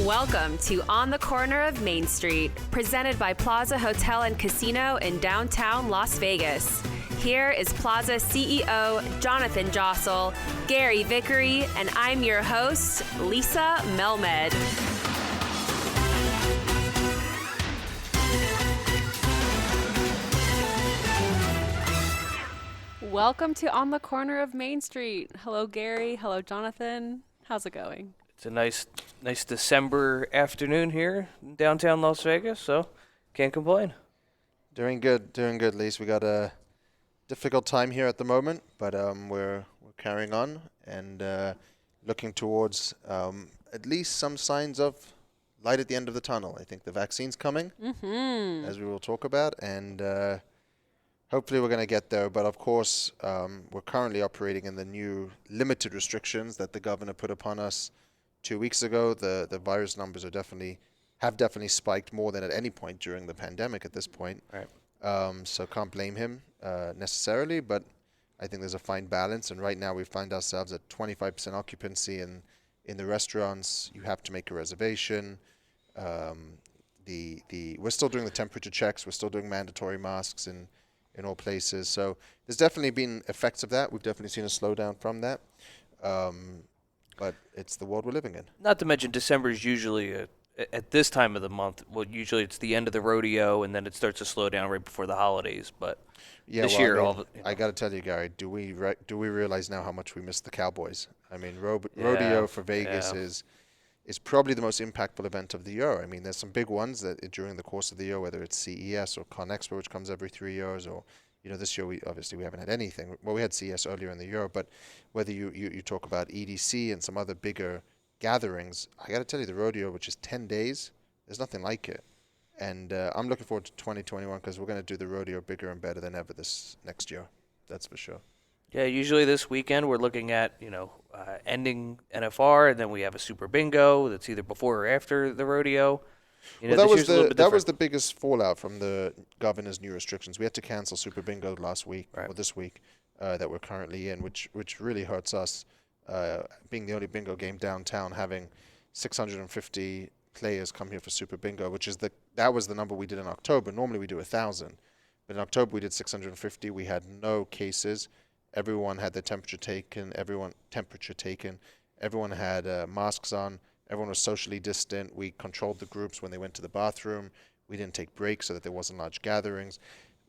Welcome to On the Corner of Main Street, presented by Plaza Hotel and Casino in downtown Las Vegas. Here is Plaza CEO Jonathan Jossel, Gary Vickery, and I'm your host, Lisa Melmed. Welcome to On the Corner of Main Street. Hello, Gary. Hello, Jonathan. How's it going? It's a nice December afternoon here in downtown Las Vegas, so can't complain. Doing good, Lise. We got a difficult time here at the moment, but we're carrying on and looking towards at least some signs of light at the end of the tunnel. I think the vaccine's coming, as we will talk about, and hopefully we're going to get there. But of course, we're currently operating in the new limited restrictions that the governor put upon us 2 weeks ago. The virus numbers have definitely spiked more than at any point during the pandemic at this point. Right. So can't blame him necessarily, but I think there's a fine balance. And right now we find ourselves at 25% occupancy in the restaurants. You have to make a reservation. We're still doing the temperature checks. We're still doing mandatory masks in all places. So there's definitely been effects of that. We've definitely seen a slowdown from that. But it's the world we're living in. Not to mention December is usually at this time of the month. Well, usually it's the end of the rodeo, and then it starts to slow down right before the holidays. But this year, I got to tell you, Gary, do we realize now how much we miss the Cowboys? I mean, rodeo for Vegas is probably the most impactful event of the year. I mean, there's some big ones that during the course of the year, whether it's CES or ConExpo, which comes every 3 years, or this year we haven't had anything. Well, we had CES earlier in the year, but whether you talk about EDC and some other bigger gatherings, I got to tell you, the rodeo, which is 10 days, there's nothing like it. And I'm looking forward to 2021 because we're going to do the rodeo bigger and better than ever this next year. That's for sure. Yeah, usually this weekend we're looking at, ending NFR, and then we have a super bingo that's either before or after the rodeo. That was the biggest fallout from the governor's new restrictions. We had to cancel Super Bingo last week, or this week, that we're currently in, which really hurts us, being the only bingo game downtown, having 650 players come here for Super Bingo, that was the number we did in October. Normally we do 1,000, but in October we did 650. We had no cases. Everyone had their temperature taken. Everyone had masks on. Everyone was socially distant. We controlled the groups when they went to the bathroom. We didn't take breaks so that there wasn't large gatherings.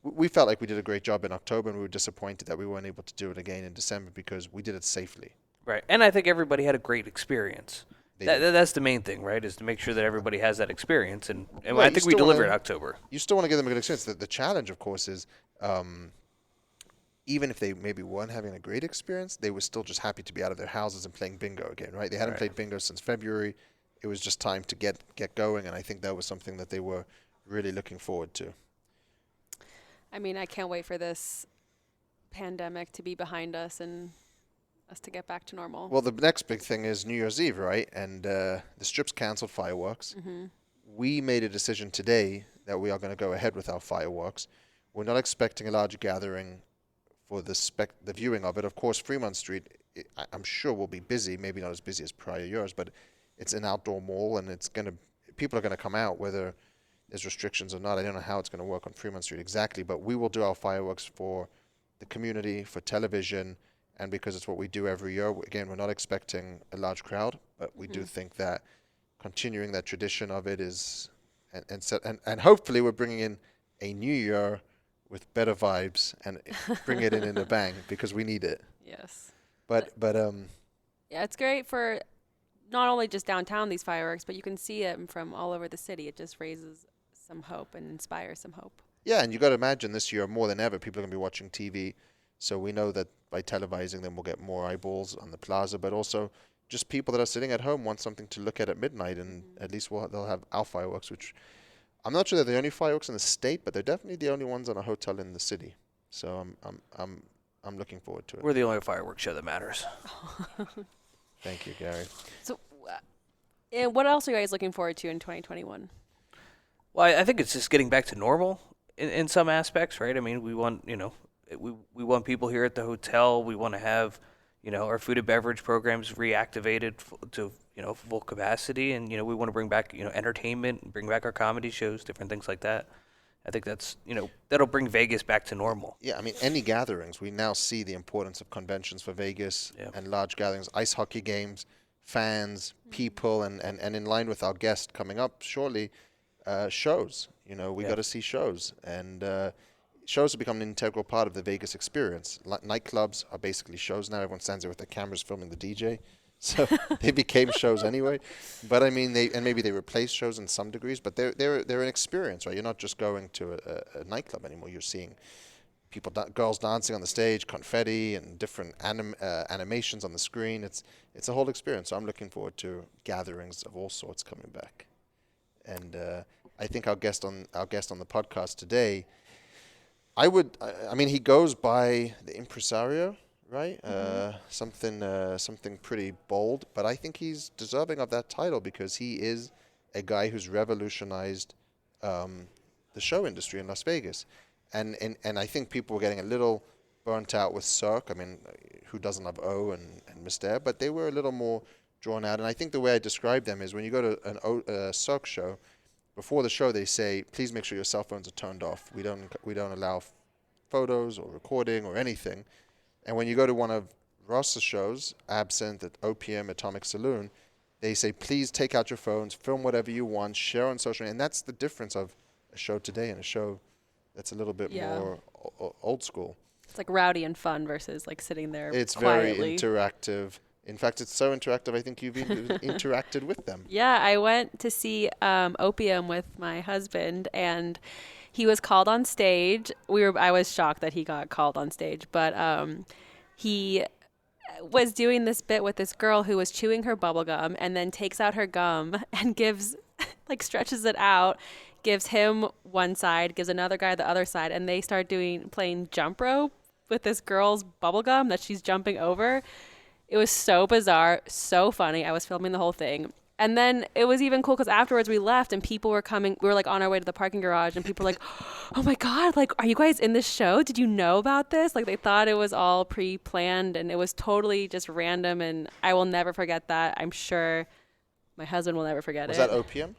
We felt like we did a great job in October, and we were disappointed that we weren't able to do it again in December because we did it safely. Right, and I think everybody had a great experience. That's the main thing, right, is to make sure that everybody has that experience, and I think we delivered in October. You still want to give them a good experience. The challenge, of course, is even if they maybe weren't having a great experience, they were still just happy to be out of their houses and playing bingo again, right? They hadn't played bingo since February. It was just time to get going, and I think that was something that they were really looking forward to. I mean, I can't wait for this pandemic to be behind us and us to get back to normal. Well, the next big thing is New Year's Eve, right? And the Strip's canceled fireworks. Mm-hmm. We made a decision today that we are going to go ahead with our fireworks. We're not expecting a large gathering for the viewing of it. Of course, Fremont Street, I'm sure will be busy, maybe not as busy as prior years, but it's an outdoor mall, and people are going to come out whether there's restrictions or not. I don't know how it's going to work on Fremont Street exactly, but we will do our fireworks for the community, for television, and because it's what we do every year. Again, we're not expecting a large crowd, but we do think that continuing that tradition of it is, and hopefully we're bringing in a new year with better vibes and bring it in a bang because we need it. Yes. But yeah, it's great for not only just downtown, these fireworks, but you can see it from all over the city. It just raises some hope and inspires some hope. Yeah, and you got to imagine this year more than ever, people are going to be watching TV. So we know that by televising them, we'll get more eyeballs on the plaza, but also just people that are sitting at home want something to look at midnight, and at least they'll have our fireworks, which I'm not sure they're the only fireworks in the state, but they're definitely the only ones on a hotel in the city. So I'm looking forward to it. We're the only fireworks show that matters. Thank you, Gary. So, and what else are you guys looking forward to in 2021? Well, I think it's just getting back to normal in some aspects, right? I mean, we want, we want people here at the hotel. We want to have, Our food and beverage programs reactivated to full capacity, and we want to bring back entertainment, bring back our comedy shows, different things like that. I think that's that'll bring Vegas back to normal. Yeah, I mean, any gatherings, we now see the importance of conventions for Vegas Yep. and large gatherings, ice hockey games, fans, people, and in line with our guest coming up shortly, shows. We got to see shows, and shows have become an integral part of the Vegas experience. Nightclubs are basically shows now. Everyone stands there with their cameras filming the DJ. So they became shows anyway. But I mean, maybe they replace shows in some degrees, but they're an experience, right? You're not just going to a nightclub anymore. You're seeing girls dancing on the stage, confetti, and different animations on the screen. It's a whole experience. So I'm looking forward to gatherings of all sorts coming back. And I think our guest on the podcast today, I mean, he goes by the impresario, right? Something pretty bold, but I think he's deserving of that title because he is a guy who's revolutionized the show industry in Las Vegas, and I think people were getting a little burnt out with Cirque. I mean, who doesn't love O and Mystère? But they were a little more drawn out, and I think the way I describe them is when you go to a Cirque show, before the show they say, please make sure your cell phones are turned off. We don't allow photos or recording or anything. And when you go to one of Ross's shows, Absinthe at OPM Atomic Saloon, they say, please take out your phones, film whatever you want, share on social media. And that's the difference of a show today and a show that's a little bit more old school. It's like rowdy and fun versus like sitting there It's quietly. very interactive. In fact, it's so interactive, I think you've even interacted with them. Yeah, I went to see Opium with my husband, and he was called on stage. I was shocked that he got called on stage, but he was doing this bit with this girl who was chewing her bubble gum and then takes out her gum and gives, like, stretches it out, gives him one side, gives another guy the other side, and they start playing jump rope with this girl's bubble gum that she's jumping over. It was so bizarre, so funny. I was filming the whole thing. And then it was even cool because afterwards we left and people were coming. We were like on our way to the parking garage and people were like, oh my God, like, are you guys in this show? Did you know about this? Like, they thought it was all pre-planned and it was totally just random. And I will never forget that. I'm sure my husband will never forget Was it. that OPM?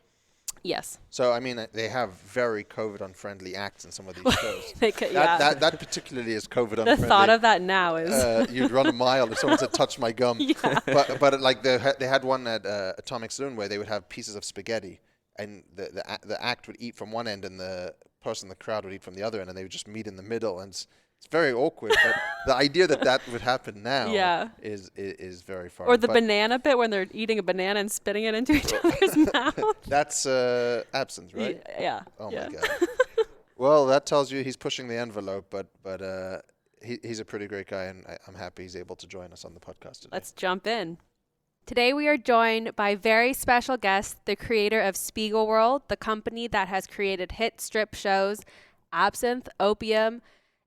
Yes. So, I mean, they have very COVID-unfriendly acts in some of these shows. Yeah. That particularly is COVID-unfriendly. The thought of that now is... you'd run a mile if someone said, touch my gum. Yeah. But like, they had one at Atomic Saloon where they would have pieces of spaghetti, and the act would eat from one end, and the person in the crowd would eat from the other end, and they would just meet in the middle, and it's very awkward. But the idea that would happen now is very far. Or the banana bit when they're eating a banana and spitting it into each other's mouth. That's absinthe, right? Yeah. Oh my God. Well, that tells you he's pushing the envelope, but he's a pretty great guy, and I'm happy he's able to join us on the podcast today. Let's jump in. Today we are joined by very special guest, the creator of Spiegel World, the company that has created hit strip shows Absinthe, Opium,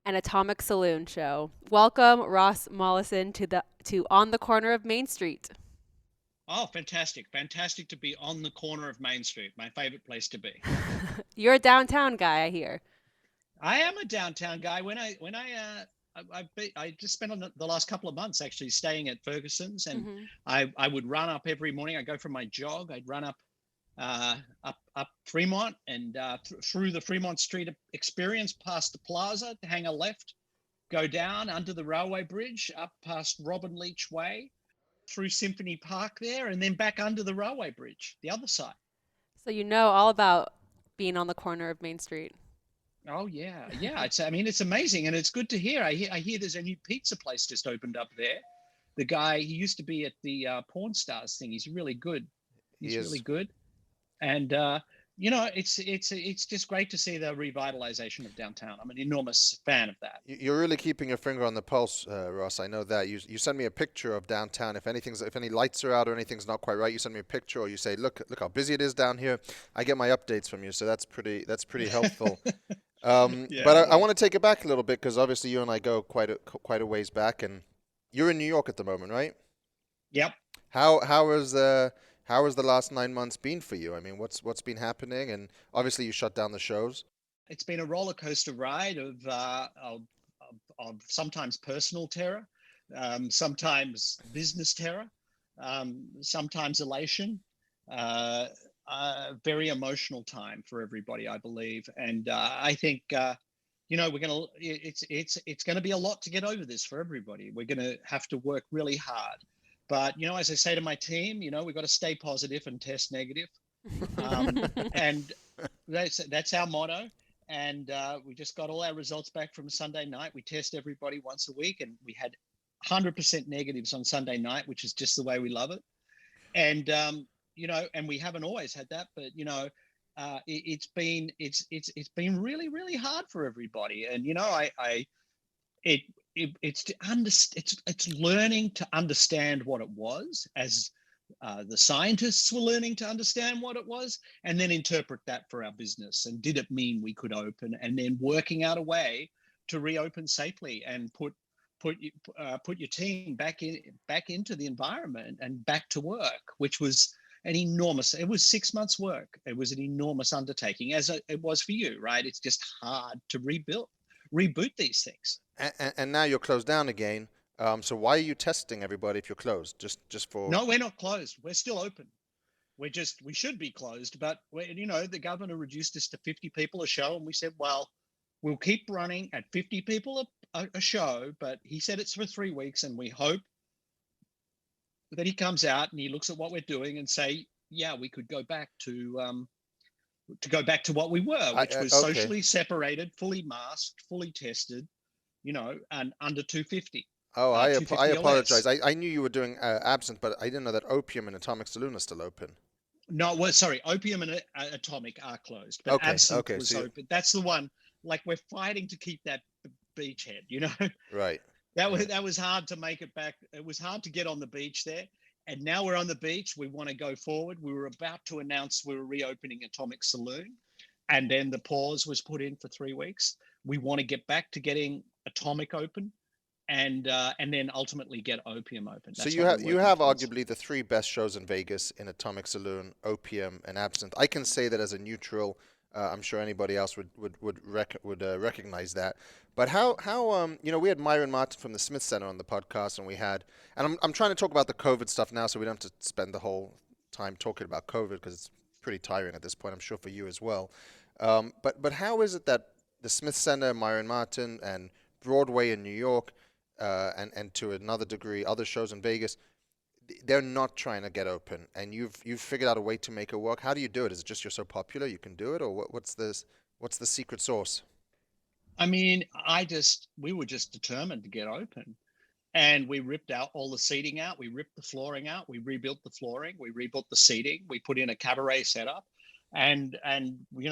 and Atomic Saloon show. Welcome, Ross Mollison, to On the Corner of Main Street. Oh, fantastic. Fantastic to be on the corner of Main Street, my favorite place to be. You're a downtown guy, I hear. I am a downtown guy. I just spent the last couple of months actually staying at Ferguson's, and I would run up every morning. I'd go for my jog. I'd run up Fremont and through the Fremont Street experience, past the plaza, to hang a left, go down under the railway bridge, up past Robin Leach Way, through Symphony Park there, and then back under the railway bridge, the other side. So you know all about being on the corner of Main Street. Oh yeah. It's amazing, and it's good to hear. I hear there's a new pizza place just opened up there. The guy, he used to be at the Porn Stars thing. He's really good. He's really good, and it's just great to see the revitalization of downtown. I'm an enormous fan of that. You're really keeping your finger on the pulse, Ross. I know that. You send me a picture of downtown. If any lights are out or anything's not quite right, you send me a picture, or you say, look how busy it is down here. I get my updates from you, so that's pretty helpful. But I want to take it back a little bit because obviously you and I go quite a ways back, and you're in New York at the moment, right? Yep. How has the last 9 months been for you? I mean, what's been happening? And obviously you shut down the shows. It's been a roller coaster ride of sometimes personal terror, sometimes business terror, sometimes elation. Uh, Very emotional time for everybody, I believe, and I think we're gonna. It's going to be a lot to get over this for everybody. We're going to have to work really hard, but as I say to my team, we've got to stay positive and test negative, and that's our motto. And we just got all our results back from Sunday night. We test everybody once a week, and we had 100% negatives on Sunday night, which is just the way we love it. And and we haven't always had that, but it's been really, really hard for everybody. And it's learning to understand what it was, as the scientists were learning to understand what it was, and then interpret that for our business. And did it mean we could open? And then working out a way to reopen safely and put your team back into the environment and back to work, which was it was 6 months work. It was an enormous undertaking, as it was for you, right? It's just hard to reboot these things. And now you're closed down again. So why are you testing everybody if you're closed? Just for... No, we're not closed. We're still open. We should be closed, but the governor reduced us to 50 people a show, and we said, well, we'll keep running at 50 people a show, but he said it's for 3 weeks, and we hope that he comes out and he looks at what we're doing and say, yeah, we could go back to what we were, which was okay. Socially separated, fully masked, fully tested, and under 250. Oh, I apologize. I knew you were doing absinthe, but I didn't know that Opium and Atomic Saloon are still open. No, well, sorry, Opium and Atomic are closed, but absinthe was open. That's the one. Like, we're fighting to keep that beachhead, Right. That was hard to make it back. It was hard to get on the beach there. And now we're on the beach. We want to go forward. We were about to announce we were reopening Atomic Saloon, and then the pause was put in for 3 weeks. We want to get back to getting Atomic open, and then ultimately get Opium open. So you have arguably the 3 best shows in Vegas in Atomic Saloon, Opium, and Absinthe. I can say that as a neutral. I'm sure anybody else would recognize that. But how we had Myron Martin from the Smith Center on the podcast, and I'm trying to talk about the COVID stuff now, so we don't have to spend the whole time talking about COVID, because it's pretty tiring at this point, I'm sure for you as well. But how is it that the Smith Center, Myron Martin, and Broadway in New York, and to another degree other shows in Vegas, they're not trying to get open, and you've figured out a way to make it work? How do you do it? Is it just you're so popular you can do it, or what's the secret sauce? I mean, we were just determined to get open, and we ripped out all the seating out. We ripped the flooring out. We rebuilt the flooring. We rebuilt the seating. We put in a cabaret setup, and we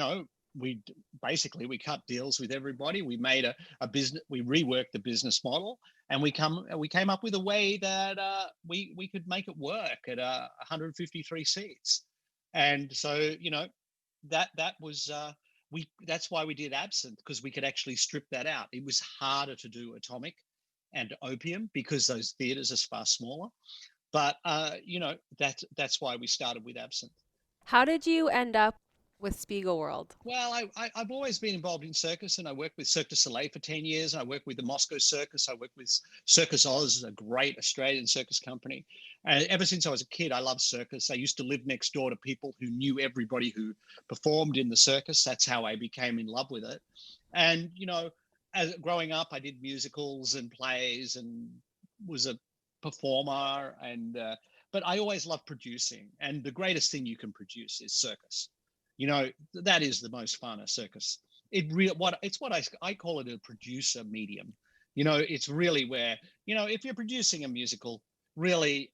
cut deals with everybody. We made a business. We reworked the business model, and we came up with a way that we could make it work at 153 seats. And so that was that's why we did Absinthe, because we could actually strip that out. It was harder to do Atomic and Opium because those theaters are far smaller. But that's why we started with Absinthe. How did you end up with Spiegelworld? Well, I've always been involved in circus, and I worked with Cirque du Soleil for 10 years. And I worked with the Moscow Circus. I worked with Circus Oz, a great Australian circus company. And ever since I was a kid, I loved circus. I used to live next door to people who knew everybody who performed in the circus. That's how I became in love with it. And, as growing up, I did musicals and plays and was a performer. But I always loved producing. And the greatest thing you can produce is circus. That is the most fun, a circus. It's what I call it, a producer medium. It's really where, if you're producing a musical, really,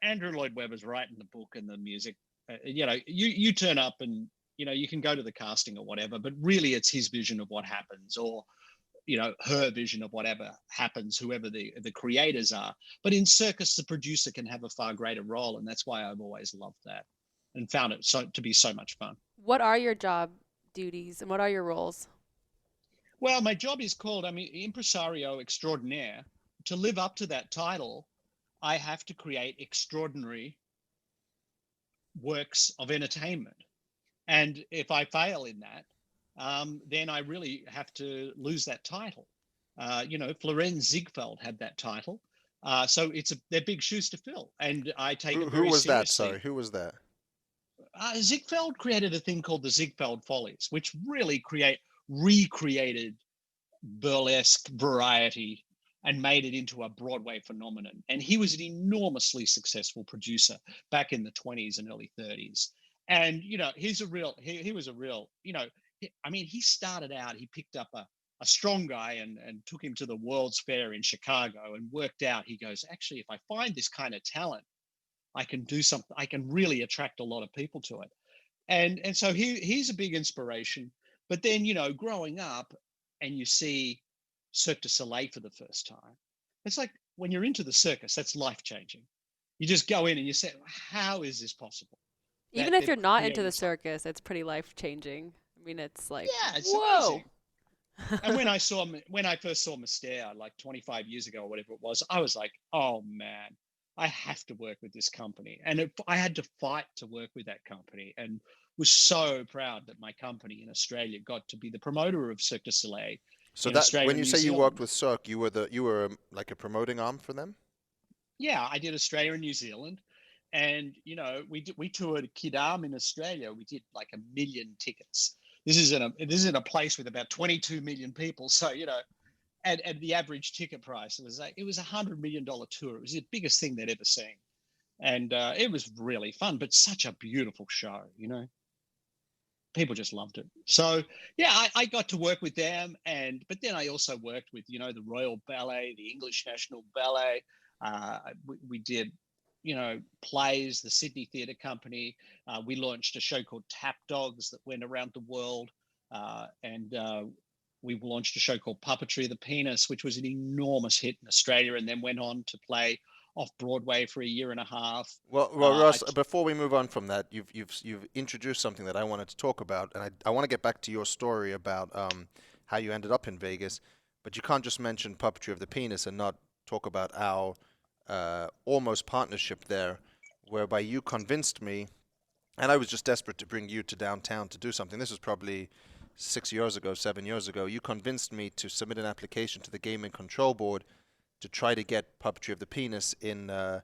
Andrew Lloyd Webber's writing the book and the music. You turn up and, you can go to the casting or whatever, but really it's his vision of what happens, or, her vision of whatever happens, whoever the creators are. But in circus, the producer can have a far greater role. And that's why I've always loved that and found it to be so much fun. What are your job duties and what are your roles? Well, my job is called, impresario extraordinaire. To live up to that title, I have to create extraordinary works of entertainment. And if I fail in that, then I really have to lose that title. Florenz Ziegfeld had that title. So they're big shoes to fill, and I take it Who very was that? seriously. Sorry, who was that? Ziegfeld created a thing called the Ziegfeld Follies, which really recreated burlesque variety and made it into a Broadway phenomenon. And he was an enormously successful producer back in the 20s and early 30s. And, he was a real, he started out, he picked up a strong guy and took him to the World's Fair in Chicago and worked out, he goes, actually, if I find this kind of talent, I can do something, I can really attract a lot of people to it. And so he's a big inspiration. But then, growing up and you see Cirque du Soleil for the first time, it's like when you're into the circus, that's life-changing. You just go in and you say, how is this possible? Even if you're not into the circus, it's pretty life-changing. I mean, it's like, yeah, it's whoa. Amazing. And when I first saw Mystere, like 25 years ago or whatever it was, I was like, oh man, I have to work with this company. And I had to fight to work with that company, and was so proud that my company in Australia got to be the promoter of Cirque du Soleil. So that when you say you worked with Cirque, you were like a promoting arm for them? Yeah, I did Australia and New Zealand. And, we toured Kidam in Australia. We did like 1 million tickets. This is in a place with about 22 million people. So, and the average ticket price was $100 million tour. It was the biggest thing they'd ever seen. And it was really fun, but such a beautiful show, People just loved it. So, yeah, I got to work with them. But then I also worked with, the Royal Ballet, the English National Ballet. We did, plays, the Sydney Theatre Company. We launched a show called Tap Dogs that went around the world. And we launched a show called Puppetry of the Penis, which was an enormous hit in Australia, and then went on to play off Broadway for 1.5 years. Well, Ross, before we move on from that, you've introduced something that I wanted to talk about, and I want to get back to your story about how you ended up in Vegas, but you can't just mention Puppetry of the Penis and not talk about our almost partnership there, whereby you convinced me, and I was just desperate to bring you to downtown to do something. This was probably 7 years ago. You convinced me to submit an application to the Gaming Control Board to try to get Puppetry of the Penis in a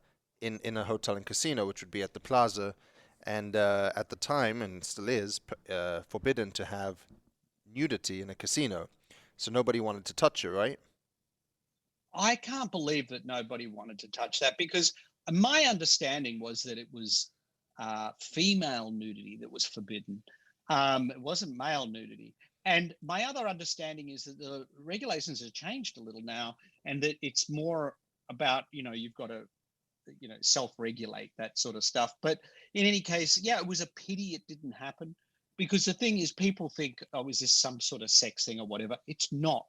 hotel and casino, which would be at the Plaza, and at the time, and still is, forbidden to have nudity in a casino. So nobody wanted to touch it, right? I can't believe that nobody wanted to touch that, because my understanding was that it was female nudity that was forbidden. It wasn't male nudity. And my other understanding is that the regulations have changed a little now, and that it's more about, you've got to, self-regulate, that sort of stuff. But in any case, yeah, it was a pity it didn't happen, because the thing is, people think, oh, is this some sort of sex thing or whatever? It's not.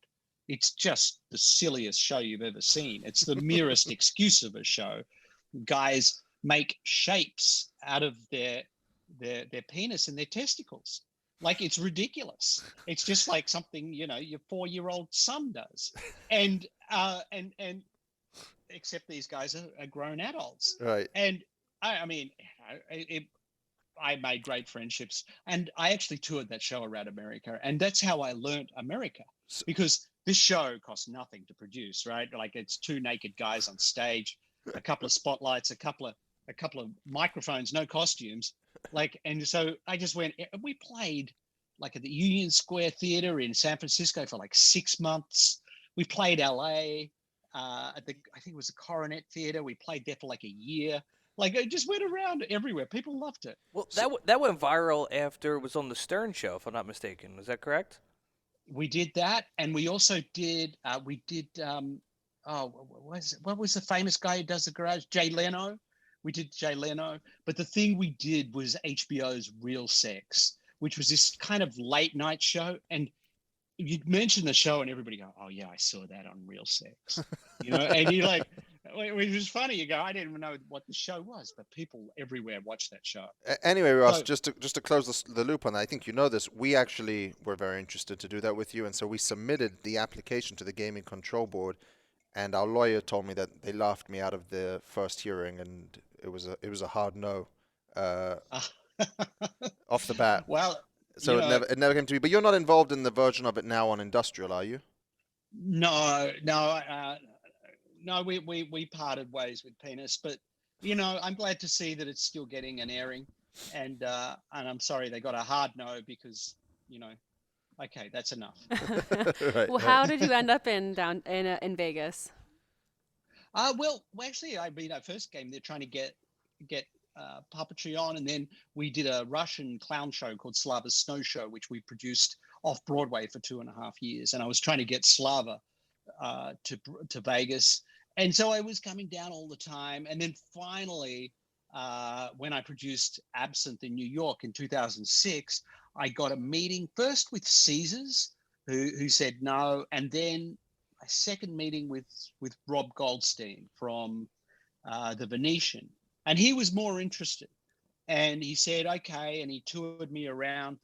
It's just the silliest show you've ever seen. It's the merest excuse of a show. Guys make shapes out of their penis and their testicles. Like, it's ridiculous. It's just like something, your 4-year-old son does. And except these guys are grown adults. Right. And I made great friendships, and I actually toured that show around America. And that's how I learned America, because this show costs nothing to produce, right? Like, it's 2 naked guys on stage, a couple of spotlights, a couple of microphones, no costumes. And so I just went, we played like at the Union Square Theater in San Francisco for like 6 months. We played LA I think it was the Coronet Theater. We played there for like a year. Like, it just went around everywhere. People loved it. Well, that went viral after it was on the Stern Show, if I'm not mistaken. Is that correct? We did that, and we also did. What was the famous guy who does the garage? Jay Leno. We did Jay Leno. But the thing we did was HBO's Real Sex, which was this kind of late night show. And you'd mention the show and everybody go, oh yeah, I saw that on Real Sex. And you're like, which was funny. You go, I didn't even know what the show was, but people everywhere watched that show. Anyway, Ross, just to close the loop on that, I think you know this, we actually were very interested to do that with you. And so we submitted the application to the Gaming Control Board, and our lawyer told me that they laughed me out of the first hearing, and it was a hard no off the bat. Well, so it never came to be. But you're not involved in the version of it now on Industrial, are you? No. no, we parted ways with Penis, but I'm glad to see that it's still getting an airing, and I'm sorry they got a hard no because okay, that's enough. Right. Well, how did you end up in Vegas? Well, actually, our first game they're trying to get puppetry on, and then we did a Russian clown show called Slava's Snow Show, which we produced off Broadway for 2.5 years, and I was trying to get Slava to Vegas, and so I was coming down all the time, and then finally, when I produced Absinthe in New York in 2006, I got a meeting first with Caesars, who said no, and then a second meeting with Rob Goldstein from the Venetian, and he was more interested, and he said okay, and he toured me around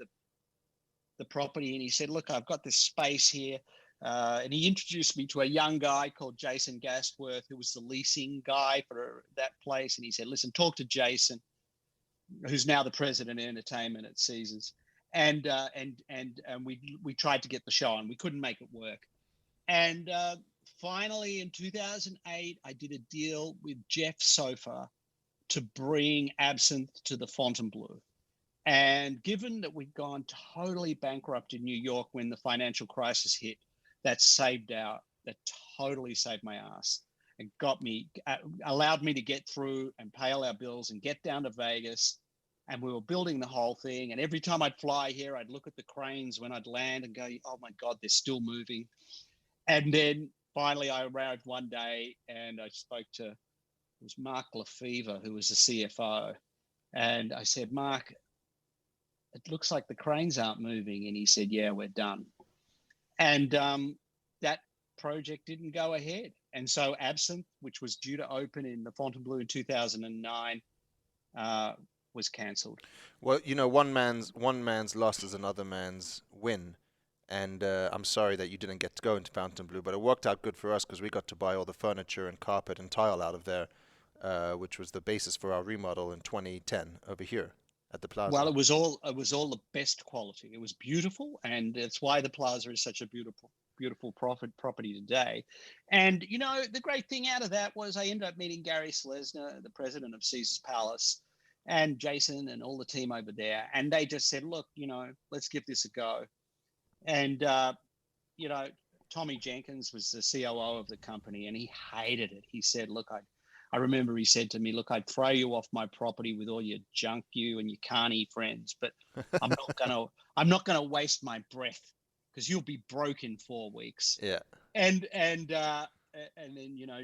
the property, and he said, look, I've got this space here, and he introduced me to a young guy called Jason Gastworth, who was the leasing guy for that place, and he said, listen, talk to Jason, who's now the president of entertainment at Caesars, and we tried to get the show on, we couldn't make it work. And finally, in 2008, I did a deal with Jeff Sofa to bring Absinthe to the Fontainebleau. And given that we'd gone totally bankrupt in New York when the financial crisis hit, that totally saved my ass and allowed me to get through and pay all our bills and get down to Vegas. And we were building the whole thing. And every time I'd fly here, I'd look at the cranes when I'd land and go, oh my God, they're still moving. And then finally I arrived one day and I spoke to, it was Mark Lefevre, who was the CFO. And I said, Mark, it looks like the cranes aren't moving. And he said, yeah, we're done. And that project didn't go ahead. And so Absinthe, which was due to open in the Fontainebleau in 2009, was cancelled. Well, one man's loss is another man's win. And I'm sorry that you didn't get to go into Fontainebleau, but it worked out good for us because we got to buy all the furniture and carpet and tile out of there, which was the basis for our remodel in 2010 over here at the Plaza. Well, it was all the best quality. It was beautiful, and it's why the Plaza is such a beautiful property today. And the great thing out of that was I ended up meeting Gary Slesner, the president of Caesars Palace, and Jason and all the team over there, and they just said, look, let's give this a go. And, Tommy Jenkins was the COO of the company, and he hated it. He said, look, I remember he said to me, look, I'd throw you off my property with all your junk, you and your carny friends, but I'm not going to waste my breath because you'll be broke in 4 weeks. Yeah. And then,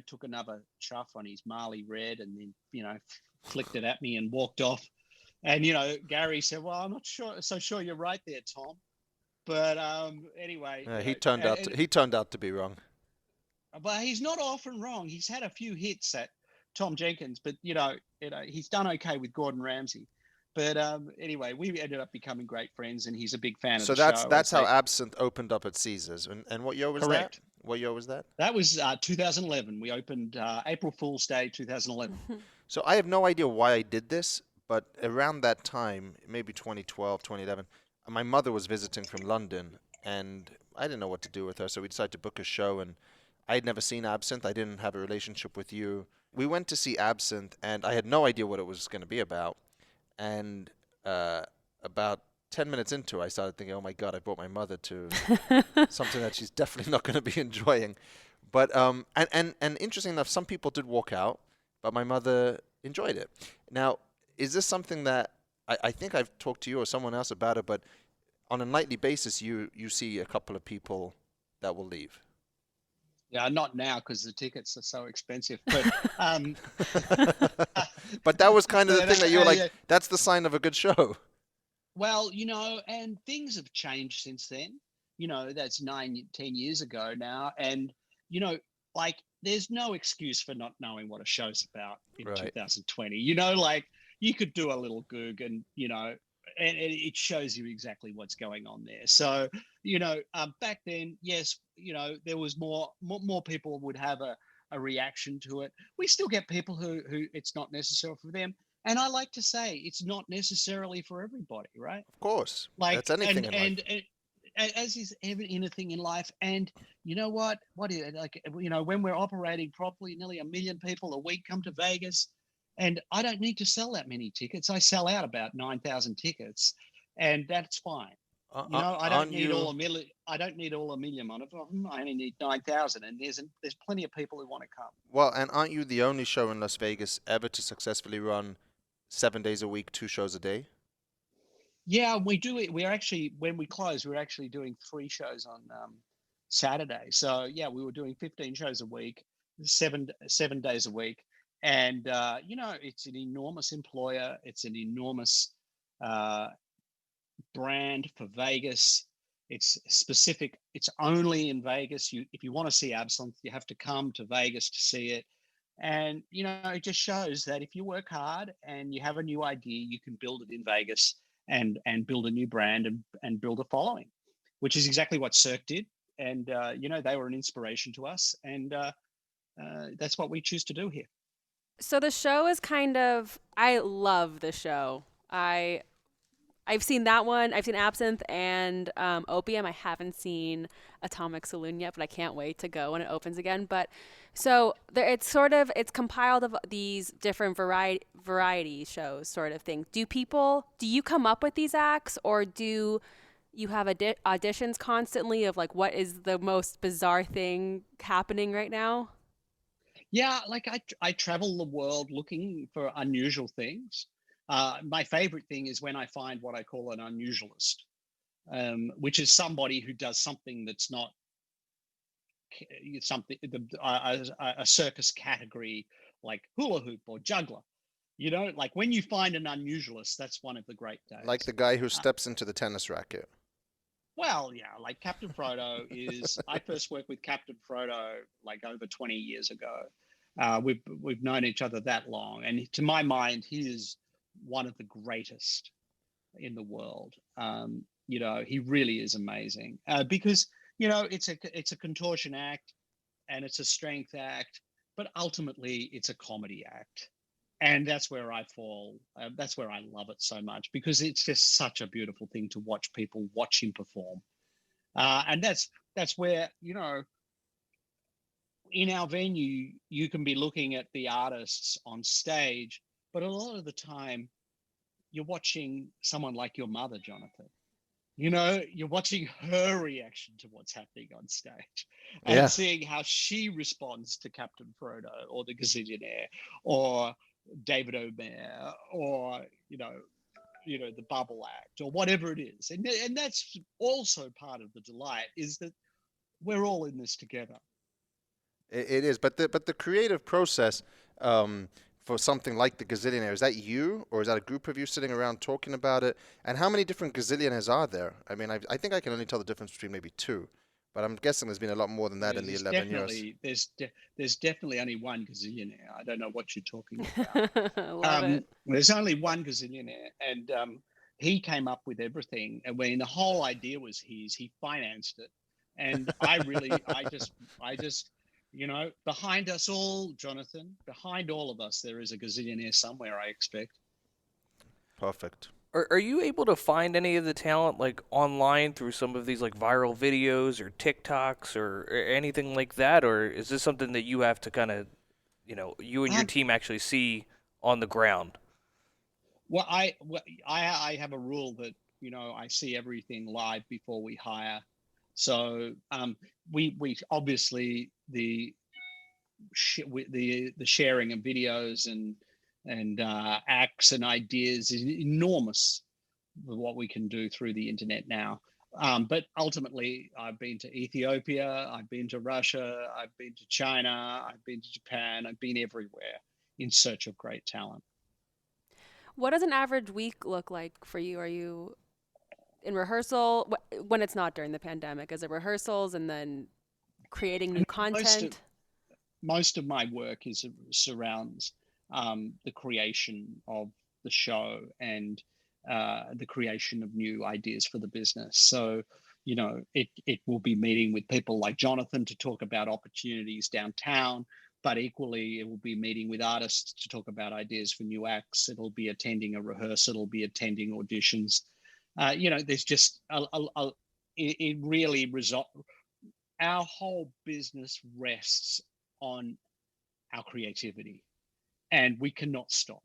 took another chuff on his Marley Red and then, flicked it at me and walked off. And, Gary said, well, I'm not so sure you're right there, Tom. But anyway, he turned out to be wrong. But he's not often wrong. He's had a few hits at Tom Jenkins, but he's done okay with Gordon Ramsay. But anyway, we ended up becoming great friends, and he's a big fan of the show. So that's how Absinthe opened up at Caesars. And what year was Correct. that? What year was that? That was 2011. We opened April Fool's Day 2011. So I have no idea why I did this, but around that time, maybe 2012, 2011. My mother was visiting from London, and I didn't know what to do with her, so we decided to book a show, and I had never seen Absinthe. I didn't have a relationship with you. We went to see Absinthe, and I had no idea what it was going to be about. And about 10 minutes into it, I started thinking, oh, my God, I brought my mother to something that she's definitely not going to be enjoying. But and interesting enough, some people did walk out, but my mother enjoyed it. Now, is this something that I think I've talked to you or someone else about it, but on a nightly basis, you see a couple of people that will leave? Yeah, not now because the tickets are so expensive. But but that was kind of the thing that you were like, that's the sign of a good show. Well, and things have changed since then. That's 9, 10 years ago now. And, there's no excuse for not knowing what a show's about in 2020. You could do a little Goog and, and it shows you exactly what's going on there. So, back then, yes, there was more people would have a reaction to it. We still get people who it's not necessary for them. And I like to say it's not necessarily for everybody, right? Of course. That's anything in life. as is anything in life. And you know what? When we're operating properly, nearly 1 million people a week come to Vegas, and I don't need to sell that many tickets. I sell out about 9,000 tickets, and that's fine. I don't need all 1 million. I don't need all 1 million of them. I only need 9,000, and there's plenty of people who want to come. Well, and aren't you the only show in Las Vegas ever to successfully run 7 days a week, 2 shows a day? Yeah, we do it. We're actually, when we close, we're actually doing 3 shows on Saturday. So yeah, we were doing 15 shows a week, seven days a week, and it's an enormous employer. It's an enormous brand for Vegas. It's specific. It's only in Vegas. If you want to see Absinthe, you have to come to Vegas to see it. And it just shows that if you work hard and you have a new idea, you can build it in Vegas and build a new brand and build a following, which is exactly what Cirque did. And they were an inspiration to us, and that's what we choose to do here. So the show is I love the show. I've seen that one. I've seen Absinthe and Opium. I haven't seen Atomic Saloon yet, but I can't wait to go when it opens again. But so it's compiled of these different variety shows sort of thing. Do you come up with these acts, or do you have auditions constantly of like what is the most bizarre thing happening right now? Yeah, like I travel the world looking for unusual things. My favorite thing is when I find what I call an unusualist, which is somebody who does something that's not a circus category, like hula hoop or juggler. Like when you find an unusualist, that's one of the great days. Like the guy who steps into the tennis racket. Well, yeah, like Captain Frodo I first worked with Captain Frodo like over 20 years ago. We've known each other that long, and to my mind, he is one of the greatest in the world. He really is amazing because it's a contortion act and it's a strength act, but ultimately it's a comedy act, and that's where I fall. That's where I love it so much, because it's just such a beautiful thing to watch people watch him perform, and that's where in our venue you can be looking at the artists on stage, but a lot of the time you're watching someone like your mother, Jonathan. You're watching her reaction to what's happening on stage and seeing how she responds to Captain Frodo or the Gazillionaire or David Omer or, the Bubble Act or whatever it is. And that's also part of the delight, is that we're all in this together. It is, but the creative process for something like the Gazillionaire, is that you, or is that a group of you sitting around talking about it? And how many different Gazillionaires are there? I mean, I think I can only tell the difference between maybe 2, but I'm guessing there's been a lot more than that in the 11 years. There's definitely only one Gazillionaire. I don't know what you're talking about. Love it. There's only one Gazillionaire, and he came up with everything. And when the whole idea was his, he financed it. And I just behind us all, Jonathan, behind all of us, there is a Gazillionaire somewhere, I expect. Perfect. Are you able to find any of the talent like online through some of these like viral videos or TikToks or anything like that? Or is this something that you have to kind of, you and your team actually see on the ground? Well, I have a rule that, I see everything live before we hire. So we obviously the sharing of videos and acts and ideas is enormous with what we can do through the internet now. But ultimately, I've been to Ethiopia, I've been to Russia, I've been to China, I've been to Japan, I've been everywhere in search of great talent. What does an average week look like for you? Are you in rehearsal when it's not during the pandemic? Is it rehearsals and then creating new content? Most of my work surrounds the creation of the show and the creation of new ideas for the business. So, it will be meeting with people like Jonathan to talk about opportunities downtown, but equally it will be meeting with artists to talk about ideas for new acts. It'll be attending a rehearsal, it'll be attending auditions. There's just it really our whole business rests on our creativity, and we cannot stop.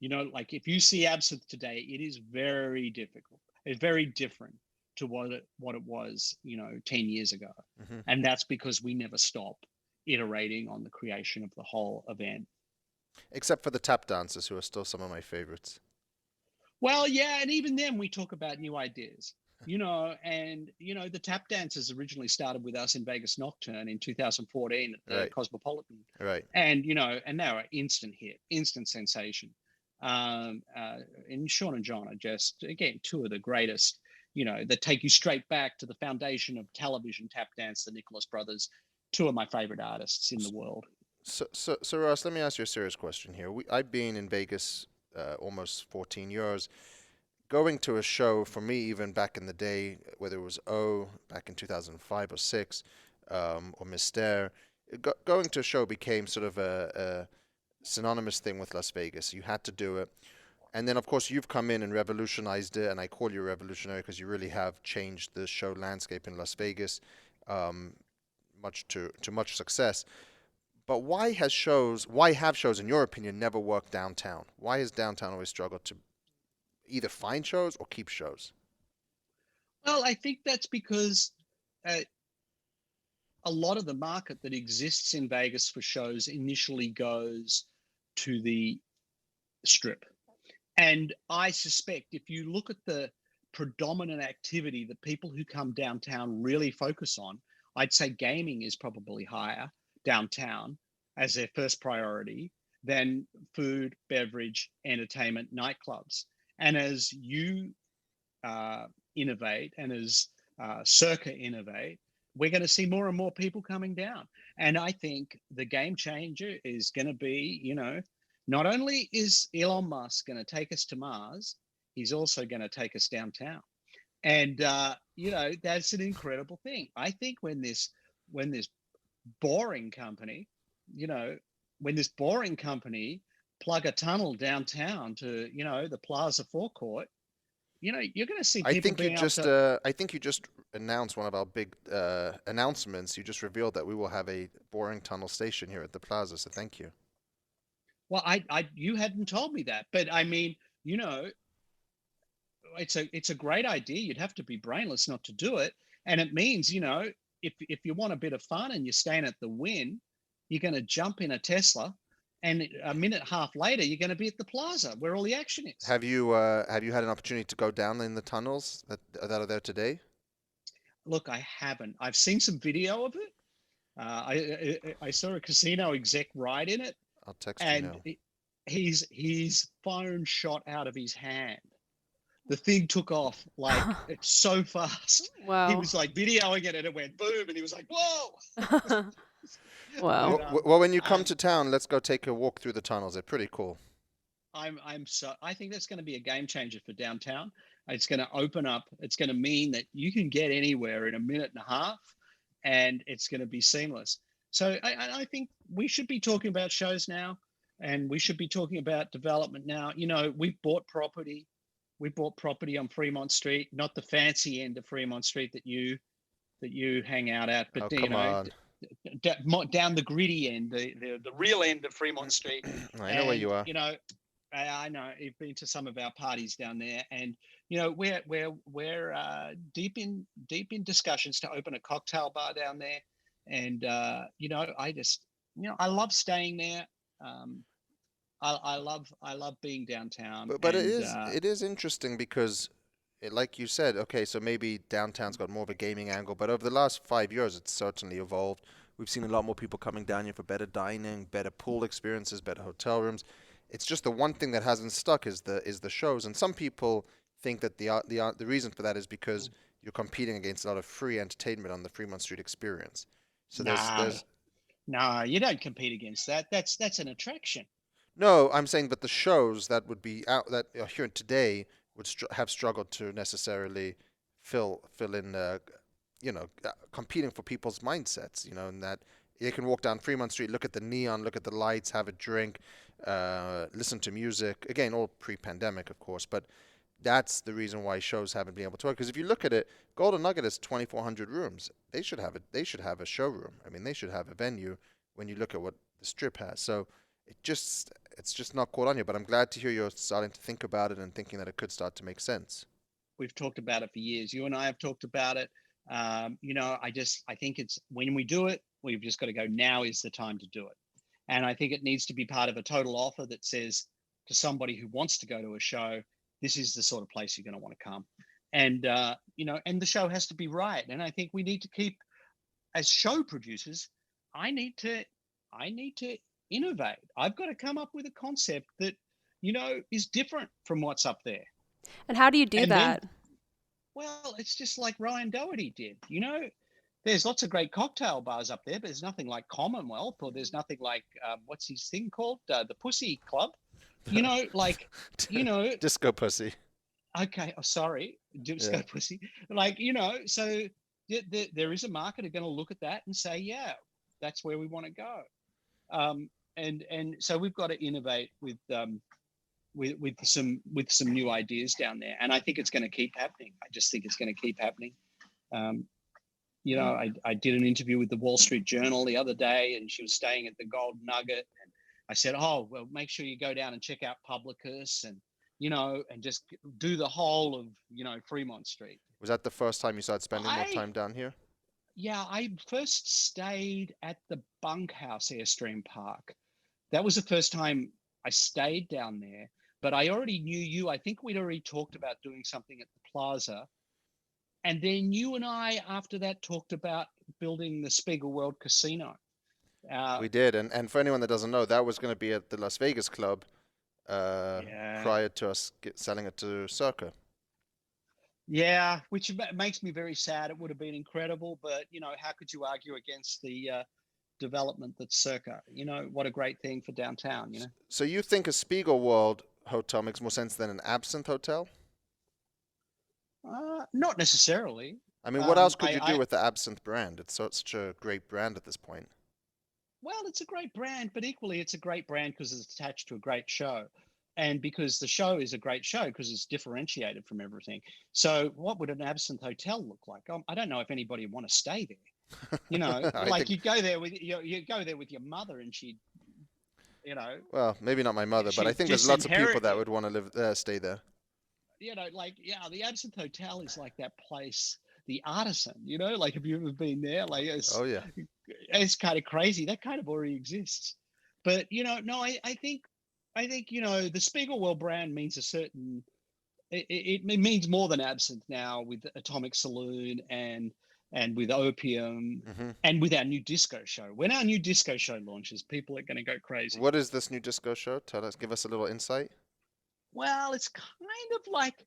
Like if you see absinthe today, it is very difficult. It's very different to what it was, 10 years ago. Mm-hmm. And that's because we never stop iterating on the creation of the whole event. Except for the tap dancers, who are still some of my favorites. Well, yeah, and even then we talk about new ideas. The tap dancers originally started with us in Vegas Nocturne in 2014 at the Cosmopolitan. Right. And, and they were instant hit, instant sensation. And Sean and John are just, again, two of the greatest, that take you straight back to the foundation of television tap dance, the Nicholas Brothers, two of my favorite artists in the world. So Ross, let me ask you a serious question here. I've been in Vegas almost 14 years. Going to a show, for me, even back in the day, whether it was back in 2005 or 6, or Mystère, going to a show became sort of a synonymous thing with Las Vegas. You had to do it. And then, of course, you've come in and revolutionized it, and I call you revolutionary because you really have changed the show landscape in Las Vegas, much to much success. But why have shows, in your opinion, never worked downtown? Why has downtown always struggled to either find shows or keep shows? Well, I think that's because a lot of the market that exists in Vegas for shows initially goes to the Strip. And I suspect if you look at the predominant activity that people who come downtown really focus on, I'd say gaming is probably higher downtown as their first priority than food, beverage, entertainment, nightclubs. And as you innovate and as Circa innovate, we're going to see more and more people coming down. And I think the game changer is going to be, not only is Elon Musk going to take us to Mars, he's also going to take us downtown. And, that's an incredible thing. I think when this boring company, plug a tunnel downtown to, the Plaza forecourt, you're going to see people I think you just announced one of our big announcements. You just revealed that we will have a boring tunnel station here at the Plaza, so thank you. Well, you hadn't told me that, but I mean, it's a great idea. You'd have to be brainless not to do it. And it means, if you want a bit of fun and you're staying at the Wynn, you're going to jump in a Tesla, and a minute and a half later, you're going to be at the Plaza where all the action is. Have you had an opportunity to go down in the tunnels that are there today? Look, I haven't. I've seen some video of it. I saw a casino exec ride in it. I'll text you now. And his phone shot out of his hand. The thing took off it's so fast. Wow. He was like videoing it and it went boom and he was like, whoa. Wow. Well, when you come to town, let's go take a walk through the tunnels. They're pretty cool. I think that's going to be a game changer for downtown. It's going to open up. It's going to mean that you can get anywhere in a minute and a half, and it's going to be seamless. So I think we should be talking about shows now, and we should be talking about development now. We bought property. We bought property on Fremont Street, not the fancy end of Fremont Street that you hang out at, but come on. Down the gritty end, the real end of Fremont Street. I know where you are. I know you've been to some of our parties down there, and we're deep in discussions to open a cocktail bar down there, and I love staying there. I love being downtown. But it is interesting because, like you said, okay, so maybe downtown's got more of a gaming angle, but over the last 5 years, it's certainly evolved. We've seen a lot more people coming down here for better dining, better pool experiences, better hotel rooms. It's just the one thing that hasn't stuck is the shows, and some people think that the reason for that is because you're competing against a lot of free entertainment on the Fremont Street experience. So no, you don't compete against that. That's an attraction. No, I'm saying that the shows that would be out that are here today would have struggled to necessarily fill in, competing for people's mindsets. And that you can walk down Fremont Street, look at the neon, look at the lights, have a drink, listen to music. Again, all pre-pandemic, of course, but that's the reason why shows haven't been able to work. Because if you look at it, Golden Nugget has 2,400 rooms. They should have it. They should have a showroom. I mean, they should have a venue. When you look at what the Strip has, so it's just not caught on yet. But I'm glad to hear you're starting to think about it and thinking that it could start to make sense. We've talked about it for years. You and I have talked about it. I think it's when we do it, we've just got to go. Now is the time to do it, and I think it needs to be part of a total offer that says to somebody who wants to go to a show, this is the sort of place you're going to want to come, and and the show has to be right. And I think we need to keep, as show producers, I need to innovate. I've got to come up with a concept that is different from what's up there. And how do you do that? Well, it's just like Ryan Doherty did. There's lots of great cocktail bars up there, but there's nothing like Commonwealth, or there's nothing like what's his thing called, the Pussy Club. Disco Pussy. Okay, sorry, Disco Pussy. So there is a market are going to look at that and say, yeah, that's where we want to go. And so we've got to innovate with some new ideas down there, and I think it's going to keep happening. I just think it's going to keep happening. I did an interview with the Wall Street Journal the other day, and she was staying at the Golden Nugget, and I said, "Oh, well, make sure you go down and check out Publicus, and and just do the whole of Fremont Street." Was that the first time you started spending more time down here? Yeah, I first stayed at the Bunkhouse Airstream Park. That was the first time I stayed down there. But I already knew you. I think we'd already talked about doing something at the Plaza. And then you and I, after that, talked about building the Spiegel World Casino. We did. And for anyone that doesn't know, that was going to be at the Las Vegas Club prior to us selling it to Circa. Yeah, which makes me very sad. It would have been incredible. But, how could you argue against the development that's Circa? What a great thing for downtown, So you think a Spiegel World hotel makes more sense than an Absinthe hotel? Not necessarily. I mean, what else could you do with the Absinthe brand? It's such a great brand at this point. Well, it's a great brand, but equally it's a great brand because it's attached to a great show. And because the show is a great show because it's differentiated from everything. So what would an Absinthe hotel look like? I don't know if anybody would want to stay there. You go there with your mother and she'd, Well, maybe not my mother, but I think there's lots of people that would want to stay there. The Absinthe Hotel is like that place, the Artisan, have you ever been there? Oh, yeah. It's kind of crazy. That kind of already exists. But, no, I think, the Spiegel World brand means it means more than Absinthe now with Atomic Saloon and with Opium and with our new disco show. When our new disco show launches, people are going to go crazy. What is this new disco show? Give us a little insight. Well, it's kind of like,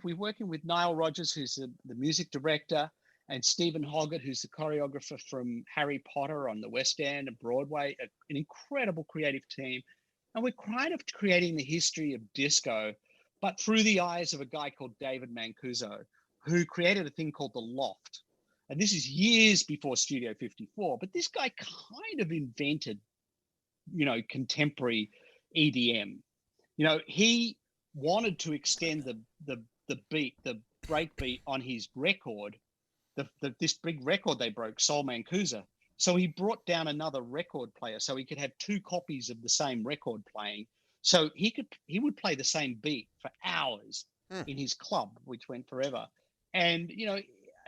we're working with Nile Rodgers, who's the music director, and Stephen Hoggett, who's the choreographer from Harry Potter on the West End and Broadway, an incredible creative team. And we're kind of creating the history of disco, but through the eyes of a guy called David Mancuso, who created a thing called The Loft. And this is years before Studio 54, but this guy kind of invented, contemporary EDM. He wanted to extend the beat, the break beat on his record, this big record they broke, Soul Mancuso. So he brought down another record player so he could have two copies of the same record playing. So he would play the same beat for hours in his club, which went forever. And,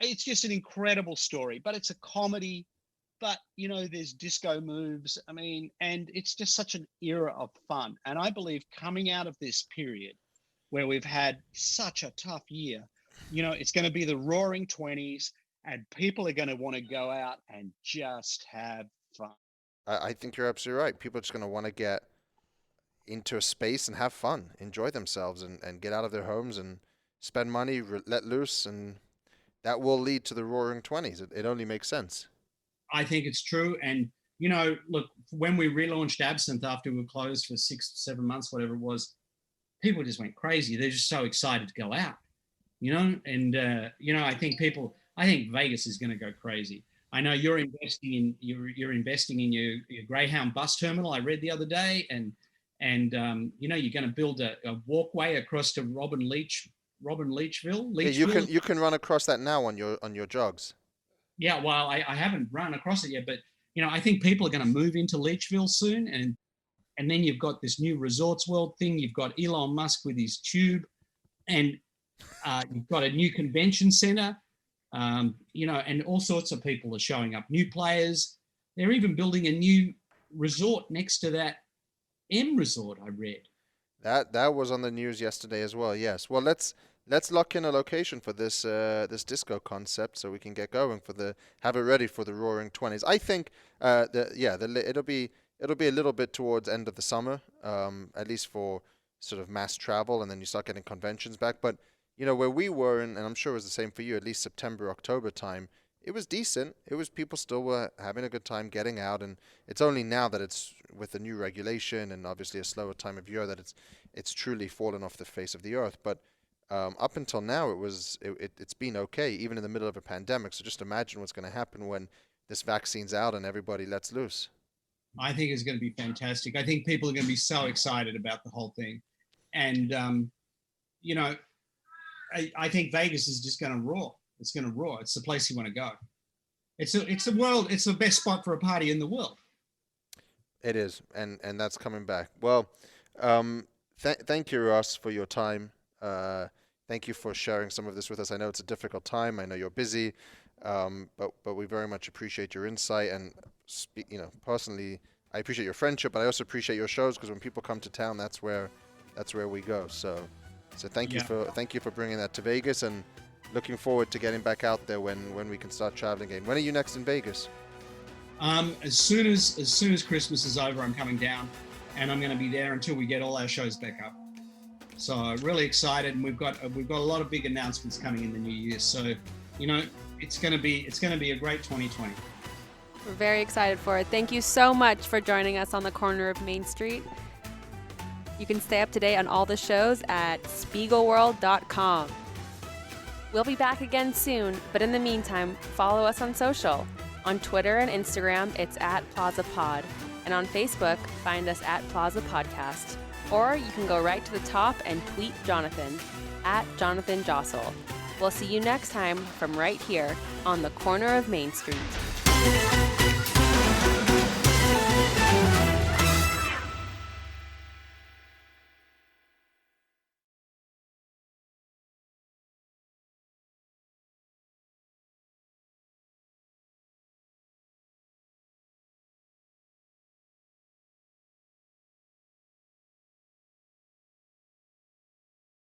it's just an incredible story, but it's a comedy. But, there's disco moves. I mean, and it's just such an era of fun. And I believe coming out of this period where we've had such a tough year, it's going to be the roaring 20s and people are going to want to go out and just have fun. I think you're absolutely right. People are just going to want to get into a space and have fun, enjoy themselves and get out of their homes and spend money, let loose. And that will lead to the roaring 20s. It only makes sense. I think it's true. And, look, when we relaunched Absinthe after we were closed for 6 to 7 months, whatever it was, people just went crazy. They're just so excited to go out, and, I think Vegas is going to go crazy. I know you're investing in your Greyhound bus terminal. I read the other day, and And you know, you're going to build a walkway across to Leachville. Yeah, you can run across that now on your jogs. Yeah, well, I haven't run across it yet, but you know, I think people are going to move into Leachville soon, and then you've got this new Resorts World thing. You've got Elon Musk with his tube, and you've got a new convention center. You know, and all sorts of people are showing up. New players. They're even building a new resort next to that M Resort. I read. That was on the news yesterday as well. Yes. Well, let's lock in a location for this this disco concept so we can get going have it ready for the Roaring 20s. I think it'll be a little bit towards end of the summer, at least for sort of mass travel, and then you start getting conventions back. But you know, where we were, and I'm sure it was the same for you, at least September, October time, it was decent. It was, people still were having a good time getting out, and it's only now that it's with the new regulation and obviously a slower time of year that it's truly fallen off the face of the earth. But up until now, it's been okay, even in the middle of a pandemic. So just imagine what's going to happen when this vaccine's out and everybody lets loose. I think it's going to be fantastic. I think people are going to be so excited about the whole thing, and you know, I think Vegas is just going to roar. It's going to roar. It's the place you want to go. It's the best spot for a party in the world. It is, and that's coming back. Well, thank you, Ross, for your time. Thank you for sharing some of this with us. I know it's a difficult time. I know you're busy, but we very much appreciate your insight. And you know, personally, I appreciate your friendship, but I also appreciate your shows, because when people come to town, that's where we go. So thank you for bringing that to Vegas, and looking forward to getting back out there when we can start traveling again. When are you next in Vegas? As soon as Christmas is over, I'm coming down, and I'm going to be there until we get all our shows back up. So really excited, and we've got a lot of big announcements coming in the new year. So, you know, it's going to be a great 2020. We're very excited for it. Thank you so much for joining us on the corner of Main Street. You can stay up to date on all the shows at spiegelworld.com. We'll be back again soon, but in the meantime, follow us on social. On Twitter and Instagram, it's @PlazaPod. And on Facebook, find us @PlazaPodcast. Or you can go right to the top and tweet Jonathan, @JonathanJossel. We'll see you next time from right here on the corner of Main Street.